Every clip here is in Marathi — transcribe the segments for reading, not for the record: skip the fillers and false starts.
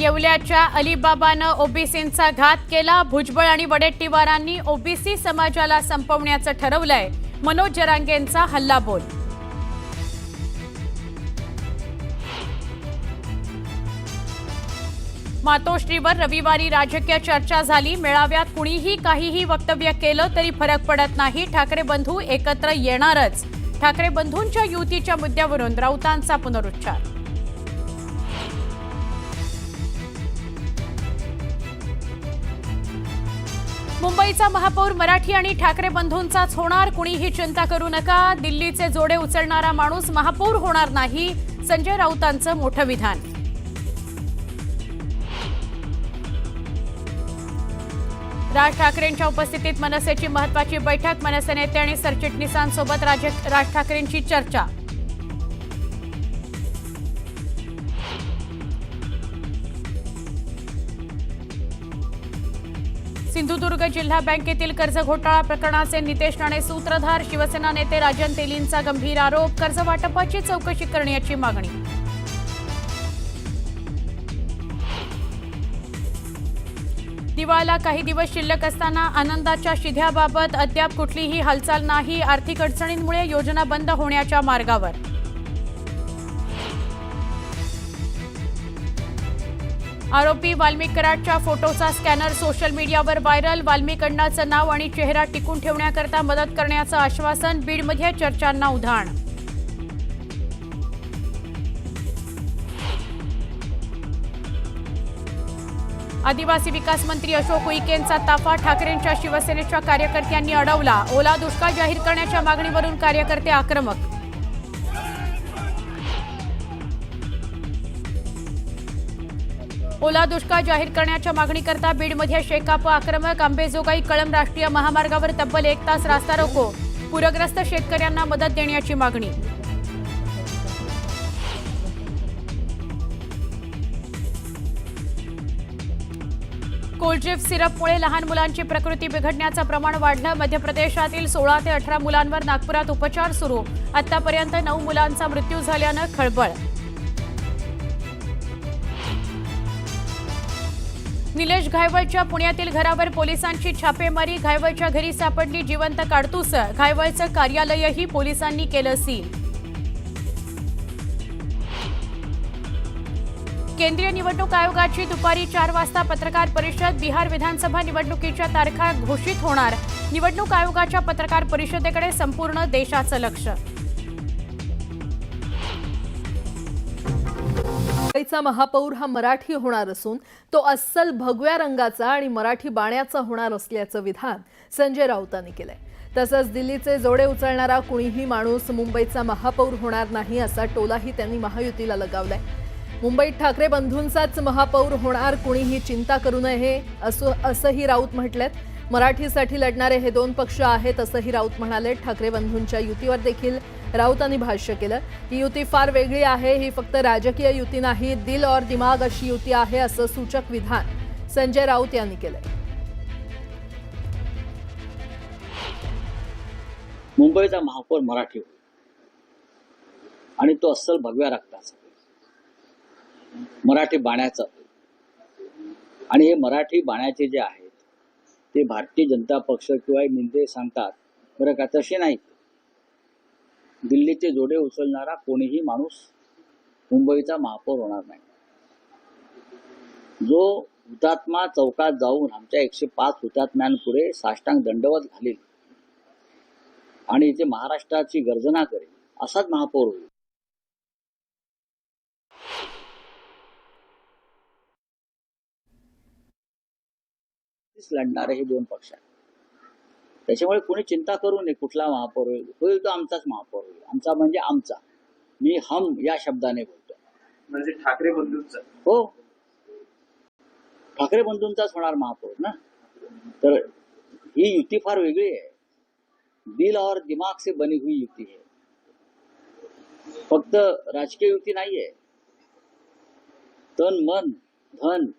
येवल्याच्या अलिबाबानं ओबीसींचा घात केला. भुजबळ आणि वडेट्टीवारांनी ओबीसी समाजाला संपवण्याचं ठरवलंय. मनोज जरांगेंचा हल्लाबोल. मातोश्रीवर रविवारी राजकीय चर्चा झाली. मेळाव्यात कुणीही काहीही वक्तव्य केलं तरी फरक पडत नाही. ठाकरे बंधू एकत्र येणारच. ठाकरे बंधूंच्या युतीच्या मुद्द्यावरून राऊतांचा पुनरुच्चार. मुंबईचा महापौर मराठी आणि ठाकरे बंधूंचाच होणार. कुणीही चिंता करू नका. दिल्लीचे जोडे उचलणारा माणूस महापौर होणार नाही. संजय राऊतांचं मोठं विधान. राज ठाकरेंच्या उपस्थितीत मनसेची महत्त्वाची बैठक. मनसे नेते आणि सरचिटणीसांसोबत राज ठाकरेंची चर्चा. सिंधुदुर्ग जिल्हा बँकेतील कर्ज घोटाळा प्रकरणाचे नितेश राणे सूत्रधार. शिवसेना नेते राजन तेलींचा गंभीर आरोप. कर्ज वाटपाची चौकशी करण्याची मागणी. दिवाळीला काही दिवस शिल्लक असताना आनंदाच्या शिध्याबाबत अद्याप कुठलीही हालचाल नाही. आर्थिक अडचणींमुळे योजना बंद होण्याच्या मार्गावर. आरोपी वाल्मिक कराडच्या फोटोचा स्कॅनर सोशल मीडियावर व्हायरल. वाल्मिक अण्णाचं नाव आणि चेहरा टिकून ठेवण्याकरता मदत करण्याचं आश्वासन. बीडमध्ये चर्चांना उधाण. आदिवासी विकास मंत्री अशोक उईकेंचा ताफा. ठाकरेंच्या शिवसेनेच्या कार्यकर्त्यांनी अडवला. ओला दुष्काळ जाहीर करण्याच्या मागणीवरून कार्यकर्ते आक्रमक. ओला दुष्काळ जाहीर करण्याच्या मागणीकरता बीडमध्ये शेकाप आक्रमक. अंबेजोगाई कळंब राष्ट्रीय महामार्गावर तब्बल 1 तास रास्ता रोको. पूरग्रस्त शेतकऱ्यांना मदत देण्याची मागणी. कोल्ड्रिफ्ट सिरपमुळे लहान मुलांची प्रकृती बिघडण्याचं प्रमाण वाढलं. मध्य प्रदेशातील 16 ते 18 मुलांवर नागपुरात उपचार सुरू. आतापर्यंत 9 मुलांचा मृत्यू झाल्यानं खळबळ. निलेश घायवळच्या पुण्यातील घरावर पोलिसांची छापेमारी. घायवळच्या घरी सापडली जिवंत काडतूस. घायवळचं कार्यालयही पोलिसांनी केलं सील. केंद्रीय निवडणूक आयोगाची दुपारी 4 वाजता पत्रकार परिषद. बिहार विधानसभा निवडणुकीच्या तारखा घोषित होणार. निवडणूक आयोगाच्या पत्रकार परिषदेकडे संपूर्ण देशाचं लक्ष. मुंबईचा महापौर हा मराठी होणार असून तो अस्सल भगव्या रंगाचा आणि मराठी बाण्याचा होणार असल्याचं विधान संजय राऊतांनी केलंय. तसंच दिल्लीचे जोडे उचलणारा कुणीही माणूस मुंबईचा महापौर होणार नाही असा टोलाही त्यांनी महायुतीला लगावलाय. मुंबईत ठाकरे बंधूंचाच महापौर होणार. कुणीही चिंता करू नये असंही राऊत म्हटलेत. मराठीसाठी लढणारे हे 2 पक्ष आहेत असंही राऊत म्हणाले. ठाकरे बंधूंच्या युतीवर देखील राऊतांनी भाष्य केलं. ही युती फार वेगळी आहे. ही फक्त राजकीय युती नाही, दिल और दिमाग अशी युती आहे असं सूचक विधान संजय राऊत यांनी केलंय. मुंबईचा महापौर मराठी आणि तो अस्सल भगव्या रक्ताचा मराठी बाण्याचा. आणि हे मराठी बाण्याचे जे आहेत ते भारतीय जनता पक्ष किंवा मिंदे सांगतात बरं का, तसे नाहीत. दिल्लीचे जोडे उचलणारा कोणीही माणूस मुंबईचा महापौर होणार नाही. जो हुतात्मा चौकात जाऊन आमच्या 105 हुतात्म्यांपुढे साष्टांग दंडवत घालील आणि इथे महाराष्ट्राची गर्जना करेल असाच महापौर होईल. लढणारे हे 2 पक्ष आहेत. त्याच्यामुळे कोणी चिंता करू नये. कुठला महापौर होईल तो आमचाच महापौर होईल. आमचा म्हणजे आमचा. मी हम या शब्दाने बोलतो. म्हणजे ठाकरे बंधूंचा. हो, ठाकरे बंधूंचाच होणार महापौर ना. तर ही युती फार वेगळी आहे. दिल और दिमाग से बनी हुई युती है. फक्त राजकीय युती नाहीये. तन मन धन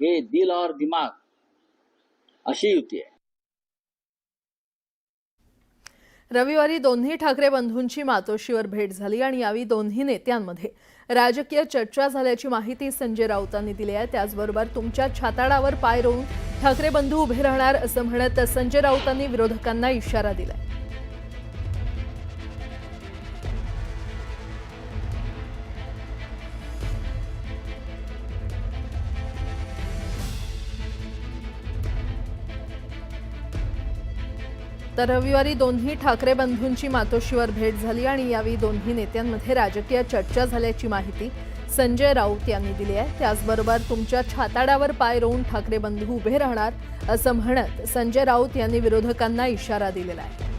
हे दिल और दिमाग अशी युती आहे. रविवारी दोन्ही ठाकरे बंधूंची मातोश्रीवर भेट झाली आणि यावेळी दोन्ही नेत्यांमध्ये राजकीय चर्चा झाल्याची माहिती संजय राऊतांनी दिली आहे. त्याचबरोबर तुमच्या छाताडावर पाय रोवून ठाकरे बंधू उभे राहणार असं म्हणत संजय राऊतांनी विरोधकांना इशारा दिलाय. तर रविवारी दोन्ही ठाकरे बंधूंची मातोश्रीवर भेट झाली आणि यावेळी दोन्ही नेत्यांमध्ये राजकीय चर्चा झाल्याची माहिती संजय राऊत यांनी दिली आहे. त्याचबरोबर तुमच्या छाताडावर पाय रोवून ठाकरे बंधू उभे राहणार असं म्हणत संजय राऊत यांनी विरोधकांना इशारा दिलेला आहे.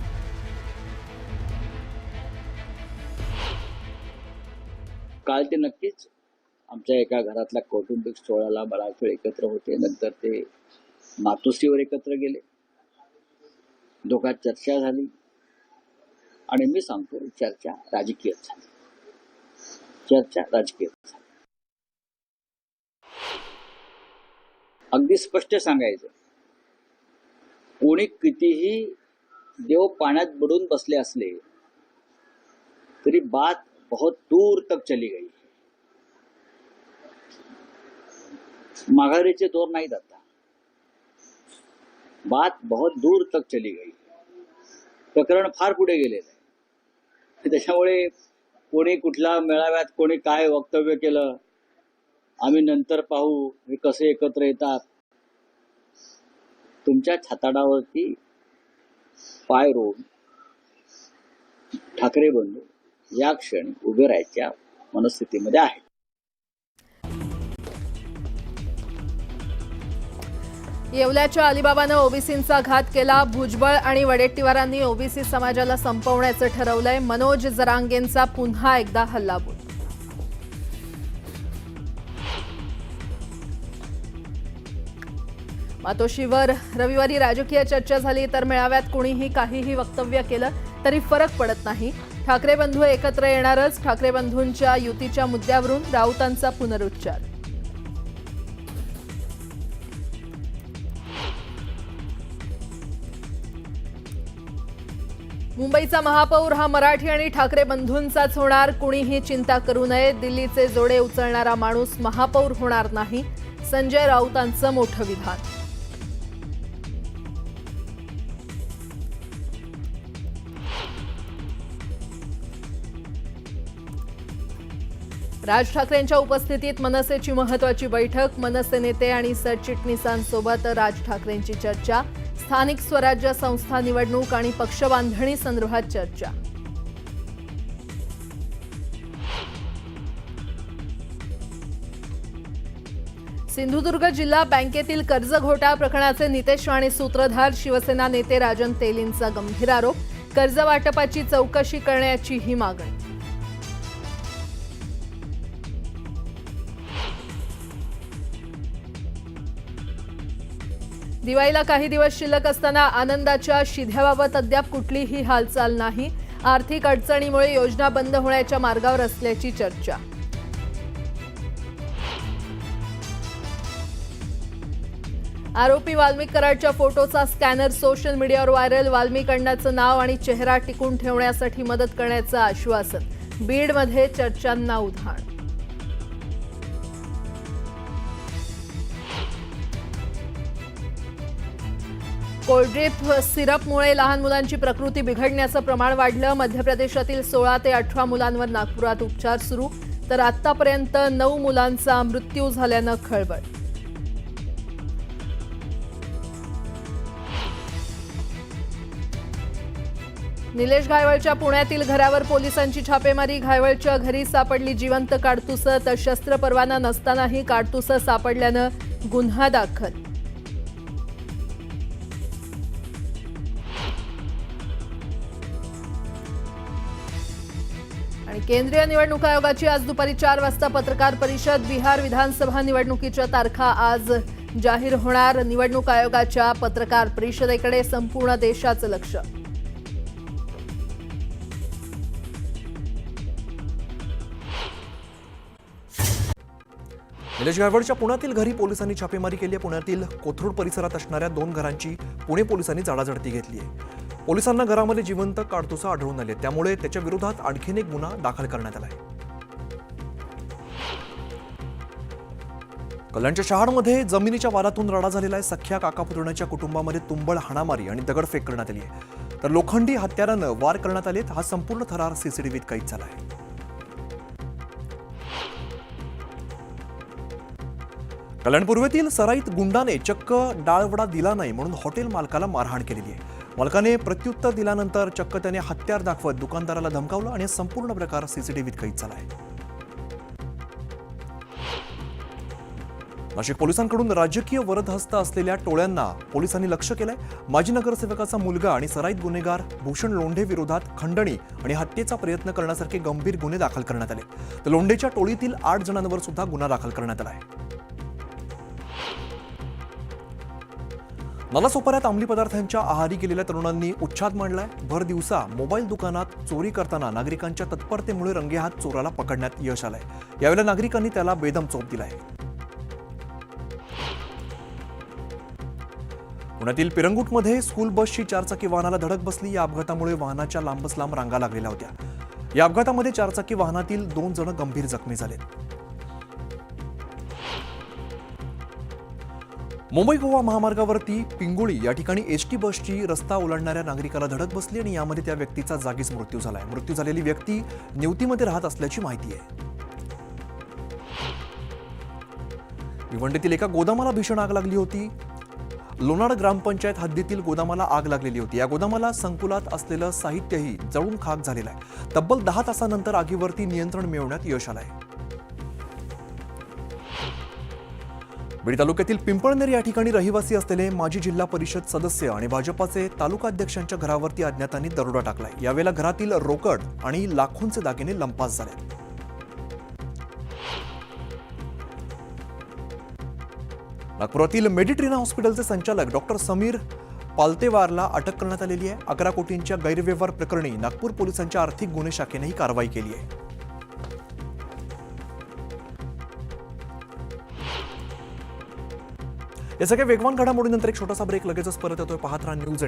काल ते नक्कीच आमच्या एका घरातल्या कौटुंबिक सोहळ्याला बराच वेळ एकत्र होते. नंतर ते मातोश्रीवर एकत्र गेले. दोघात चर्चा झाली आणि मी सांगतो चर्चा राजकीय झाली. अगदी स्पष्ट सांगायचं, कोणी कितीही देव पाण्यात बुडून बसले असले तरी बात बहुत दूर तक चली गई. माघारीचे दोर नाही जाता. बात बहुत दूर तक चली गई. प्रकरण फार पुढे गेलेलं आहे. त्याच्यामुळे कोणी कुठल्या मेळाव्यात कोणी काय वक्तव्य केलं, आम्ही नंतर पाहू, हे कसे एकत्र येतात. तुमच्या छाताडावरती पाय रोवून ठाकरे बंधू या क्षणी उभे राहायच्या मनस्थितीमध्ये आहेत. येवल्याच्या अलिबाबानं ओबीसींचा घात केला. भुजबळ आणि वडेट्टीवारांनी ओबीसी समाजाला संपवण्याचं ठरवलंय. मनोज जरांगेंचा पुन्हा एकदा हल्लाबोल. मातोश्रीवर रविवारी राजकीय चर्चा झाली, तर मेळाव्यात कुणीही काहीही वक्तव्य केलं तरी फरक पडत नाही. ठाकरे बंधू एकत्र येणारच. ठाकरे बंधूंच्या युतीच्या मुद्द्यावरून राऊतांचा पुनरुच्चार. मुंबईचा महापौर हा मराठी आणि ठाकरे बंधूंचाच होणार. कुणीही चिंता करू नये. दिल्लीचे जोडे उचलणारा माणूस महापौर होणार नाही. संजय राऊतांचं मोठं विधान. राज ठाकरेंच्या उपस्थितीत मनसेची महत्त्वाची बैठक. मनसे नेते आणि सरचिटणीसांसोबत राज ठाकरेंची चर्चा. स्थानिक स्वराज्य संस्था निवडणूक आणि पक्षबांधणी संदर्भात चर्चा. सिंधुदुर्ग जिल्हा बँकेतील कर्ज घोटाळा प्रकरणाचे नितेश राणे सूत्रधार. शिवसेना नेते राजन तेलींचा गंभीर आरोप. कर्ज वाटपाची चौकशी करण्याची ही मागणी. दिवाळीला काही दिवस शिल्लक असताना आनंदाच्या शिध्याबाबत अद्याप कुठलीही हालचाल नाही. आर्थिक अडचणीमुळे योजना बंद होण्याच्या मार्गावर असल्याची चर्चा. आरोपी वाल्मिक कराडच्या फोटोचा स्कॅनर सोशल मीडियावर व्हायरल. वाल्मिक अण्णाचं नाव आणि चेहरा टिकून ठेवण्यासाठी मदत करण्याचं आश्वासन. बीडमध्ये चर्चांना उधाण. कोल्ड्रिप सिरपमुळे लहान मुलांची प्रकृती बिघडण्याचं प्रमाण वाढलं. मध्य प्रदेशातील 16 ते 18 मुलांवर नागपुरात उपचार सुरू. तर आतापर्यंत 9 मुलांचा मृत्यू झाल्यानं खळबळ. निलेश घायवळच्या पुण्यातील घरावर पोलिसांची छापेमारी. घायवळच्या घरी सापडली जिवंत काडतुसं. तर शस्त्र परवाना नसतानाही काडतुसं सापडल्यानं गुन्हा दाखल. आणि केंद्रीय निवडणूक आयोगाची आज दुपारी 4 वाजता पत्रकार परिषद. बिहार विधानसभा निवडणुकीच्या तारखा आज जाहीर होणार. निवडणूक आयोगाच्या पत्रकार परिषदेकडे संपूर्ण देशाचं लक्ष. निलेश घायवळच्या पुण्यातील घरी पोलिसांनी छापेमारी केली आहे. पुण्यातील कोथरूड परिसरात असणाऱ्या 2 घरांची पुणे पोलिसांनी झाडाझडती घेतली आहे. पोलिसांना घरामध्ये जिवंत काडतुसं आढळून आले, त्यामुळे त्याच्या विरोधात आणखीन एक गुन्हा दाखल करण्यात आला आहे. कल्याणच्या शहाडमध्ये जमिनीच्या वादातून रडा झालेला आहे. सख्या काकापुतण्याच्या कुटुंबामध्ये तुंबळ हाणामारी आणि दगडफेक करण्यात आली आहे. तर लोखंडी हत्यारानं वार करण्यात आलेत. हा संपूर्ण थरार सीसीटीव्हीत कैद झाला आहे. कल्याण पूर्वेतील सराईत गुंडाने चक्क डाळवडा दिला नाही म्हणून हॉटेल मालकाला मारहाण केलेली आहे. मालकाने प्रत्युत्तर दिल्यानंतर चक्क त्याने हत्यार दाखवत दुकानदाराला धमकावलं आणि संपूर्ण प्रकार सीसीटीव्हीत कैद झाला आहे. नाशिक पोलिसांकडून राजकीय वरदहस्त असलेल्या टोळ्यांना पोलिसांनी लक्ष केलंय. माजी नगरसेवकाचा मुलगा आणि सराईत गुन्हेगार भूषण लोंढे विरोधात खंडणी आणि हत्येचा प्रयत्न करण्यासारखे गंभीर गुन्हे दाखल करण्यात आले. तर लोंढेच्या टोळीतील 8 जणांवर सुद्धा गुन्हा दाखल करण्यात आला आहे. नालासोपाऱ्यात अंमली पदार्थांच्या आहारी गेलेल्या तरुणांनी उच्छाद मांडलाय. भर दिवसा मोबाईल दुकानात चोरी करताना नागरिकांच्या तत्परतेमुळे रंगेहात चोराला पकडण्यात यश आलंय. यावेळेला नागरिकांनी त्याला बेदम चोप दिलाय. पुण्यातील पिरंगुटमध्ये स्कूल बसची 4 चाकी वाहनाला धडक बसली. या अपघातामुळे वाहनाच्या लांबच लांब रांगा लागलेल्या होत्या. या अपघातामध्ये 4 चाकी वाहनातील 2 जण गंभीर जखमी झाले. मुंबई गोवा महामार्गावरती पिंगुळी या ठिकाणी एसटी बसची रस्ता ओलांडणाऱ्या नागरिकाला धडक बसली आणि यामध्ये त्या व्यक्तीचा जागीच मृत्यू झालाय. मृत्यू झालेली व्यक्ती निवतीमध्ये राहत असल्याची माहिती आहे. भिवंडीतील एका गोदामाला भीषण आग लागली होती. लोणाड ग्रामपंचायत हद्दीतील गोदामाला आग लागलेली होती. या गोदामाला संकुलात असलेलं साहित्यही जळून खाक झालेलं आहे. तब्बल 10 तासानंतर आगीवरती नियंत्रण मिळवण्यात यश आलंय. बीड तालुक्यातील पिंपळनेर या ठिकाणी रहिवासी असलेले माजी जिल्हा परिषद सदस्य आणि भाजपाचे तालुकाध्यक्षांच्या घरावरती अज्ञातांनी दरोडा टाकलाय. यावेळेला घरातील रोकड आणि लाखोंचे दागिने लंपास झाले. नागपुरातील मेडिट्रिना हॉस्पिटलचे संचालक डॉक्टर समीर पालतेवारला अटक करण्यात आलेली आहे. 11 कोटींच्या गैरव्यवहार प्रकरणी नागपूर पोलिसांच्या आर्थिक गुन्हे शाखेने ही कारवाई केली आहे. या सगळ्या वेगवान घडामोडीनंतर एक छोटासा ब्रेक, लगेचच परत येतोय. पाहत राहा न्यूज 18.